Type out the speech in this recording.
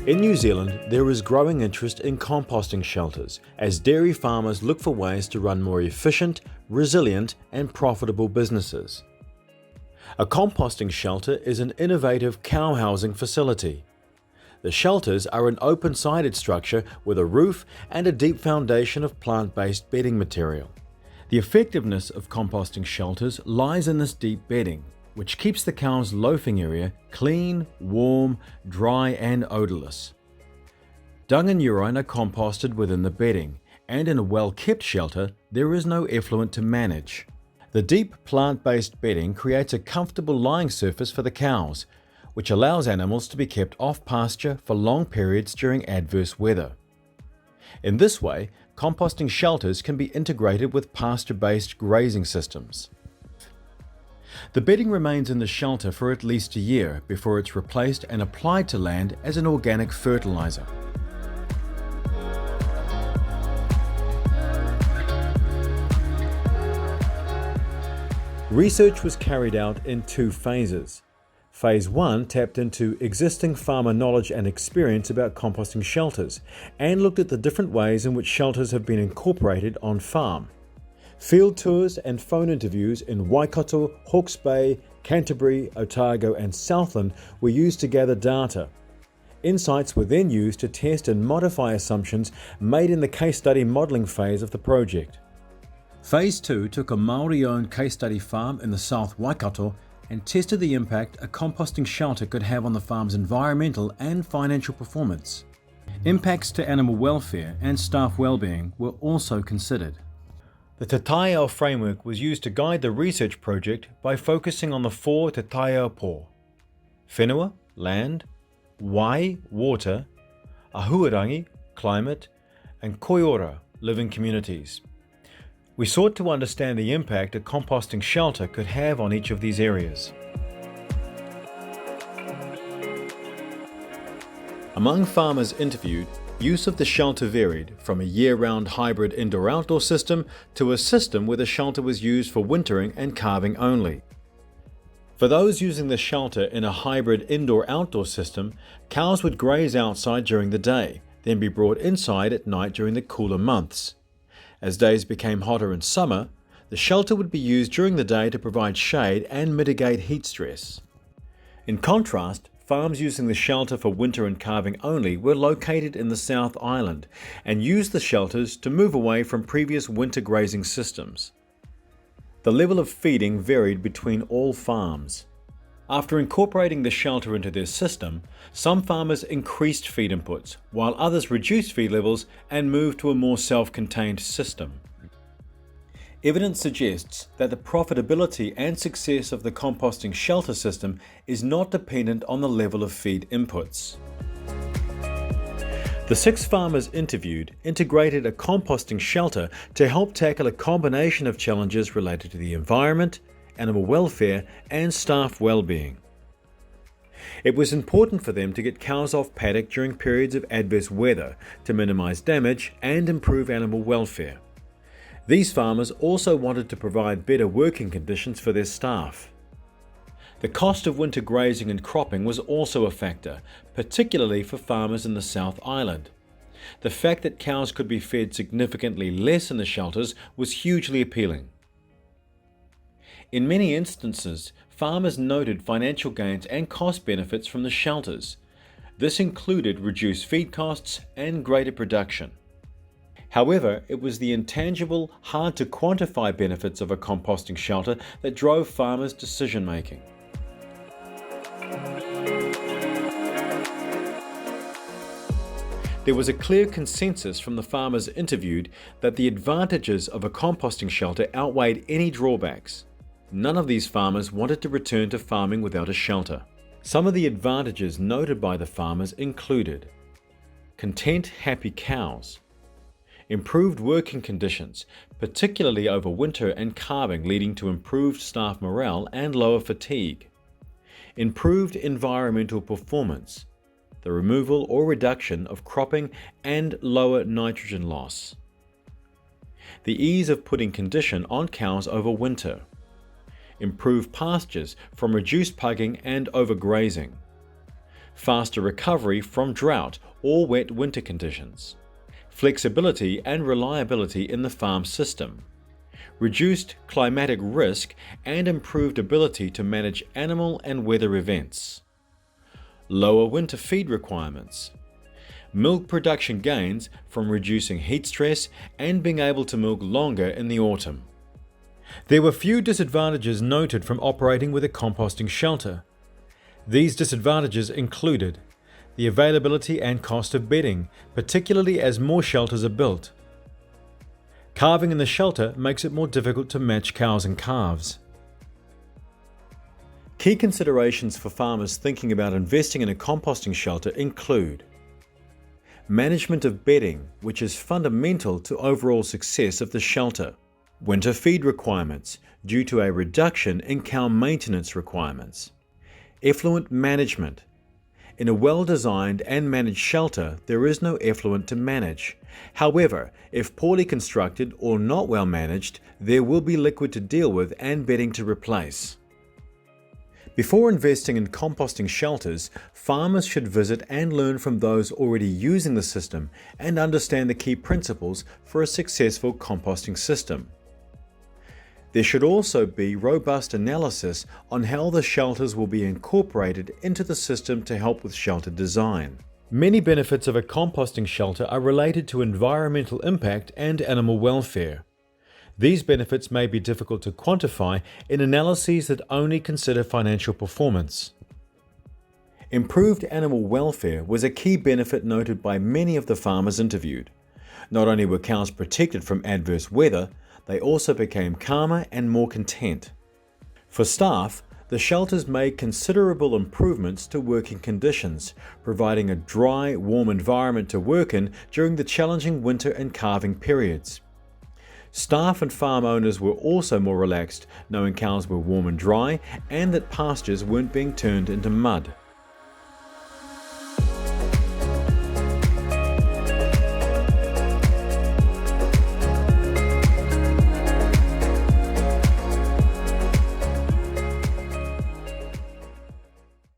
In New Zealand, there is growing interest in composting shelters as dairy farmers look for ways to run more efficient, resilient, and profitable businesses. A composting shelter is an innovative cow housing facility. The shelters are an open-sided structure with a roof and a deep foundation of plant-based bedding material. The effectiveness of composting shelters lies in this deep bedding, which keeps the cow's loafing area clean, warm, dry, and odorless. Dung and urine are composted within the bedding, and in a well-kept shelter, there is no effluent to manage. The deep plant-based bedding creates a comfortable lying surface for the cows, which allows animals to be kept off pasture for long periods during adverse weather. In this way, composting shelters can be integrated with pasture-based grazing systems. The bedding remains in the shelter for at least a year before it's replaced and applied to land as an organic fertilizer. Research was carried out in 2 phases. Phase 1 tapped into existing farmer knowledge and experience about composting shelters and looked at the different ways in which shelters have been incorporated on farm. Field tours and phone interviews in Waikato, Hawke's Bay, Canterbury, Otago and Southland were used to gather data. Insights were then used to test and modify assumptions made in the case study modelling phase of the project. Phase 2 took a Māori-owned case study farm in the South Waikato and tested the impact a composting shelter could have on the farm's environmental and financial performance. Impacts to animal welfare and staff well-being were also considered. The Te Taiao framework was used to guide the research project by focusing on the 4 Te Taiao pō: whenua, land; wai, water; ahuarangi, climate; and koiora, living communities. We sought to understand the impact a composting shelter could have on each of these areas. Among farmers interviewed, use of the shelter varied from a year-round hybrid indoor-outdoor system to a system where the shelter was used for wintering and calving only. For those using the shelter in a hybrid indoor-outdoor system, cows would graze outside during the day, then be brought inside at night during the cooler months. As days became hotter in summer, the shelter would be used during the day to provide shade and mitigate heat stress. In contrast, farms using the shelter for winter and calving only were located in the South Island and used the shelters to move away from previous winter grazing systems. The level of feeding varied between all farms. After incorporating the shelter into their system, some farmers increased feed inputs, while others reduced feed levels and moved to a more self-contained system. Evidence suggests that the profitability and success of the composting shelter system is not dependent on the level of feed inputs. The 6 farmers interviewed integrated a composting shelter to help tackle a combination of challenges related to the environment, animal welfare, and staff well-being. It was important for them to get cows off paddock during periods of adverse weather to minimize damage and improve animal welfare. These farmers also wanted to provide better working conditions for their staff. The cost of winter grazing and cropping was also a factor, particularly for farmers in the South Island. The fact that cows could be fed significantly less in the shelters was hugely appealing. In many instances, farmers noted financial gains and cost benefits from the shelters. This included reduced feed costs and greater production. However, it was the intangible, hard-to-quantify benefits of a composting shelter that drove farmers' decision-making. There was a clear consensus from the farmers interviewed that the advantages of a composting shelter outweighed any drawbacks. None of these farmers wanted to return to farming without a shelter. Some of the advantages noted by the farmers included content, happy cows, improved working conditions, particularly over winter and calving, leading to improved staff morale and lower fatigue, improved environmental performance, the removal or reduction of cropping and lower nitrogen loss, the ease of putting condition on cows over winter, improved pastures from reduced pugging and overgrazing, faster recovery from drought or wet winter conditions, flexibility and reliability in the farm system, reduced climatic risk and improved ability to manage animal and weather events, lower winter feed requirements, milk production gains from reducing heat stress and being able to milk longer in the autumn. There were few disadvantages noted from operating with a composting shelter. These disadvantages included the availability and cost of bedding, particularly as more shelters are built. Calving in the shelter makes it more difficult to match cows and calves. Key considerations for farmers thinking about investing in a composting shelter include management of bedding, which is fundamental to overall success of the shelter. Winter feed requirements, due to a reduction in cow maintenance requirements. Effluent management. In a well-designed and managed shelter, there is no effluent to manage. However, if poorly constructed or not well managed, there will be liquid to deal with and bedding to replace. Before investing in composting shelters, farmers should visit and learn from those already using the system and understand the key principles for a successful composting system. There should also be robust analysis on how the shelters will be incorporated into the system to help with shelter design. Many benefits of a composting shelter are related to environmental impact and animal welfare. These benefits may be difficult to quantify in analyses that only consider financial performance. Improved animal welfare was a key benefit noted by many of the farmers interviewed. Not only were cows protected from adverse weather, they also became calmer and more content. For staff, the shelters made considerable improvements to working conditions, providing a dry, warm environment to work in during the challenging winter and calving periods. Staff and farm owners were also more relaxed, knowing cows were warm and dry and that pastures weren't being turned into mud.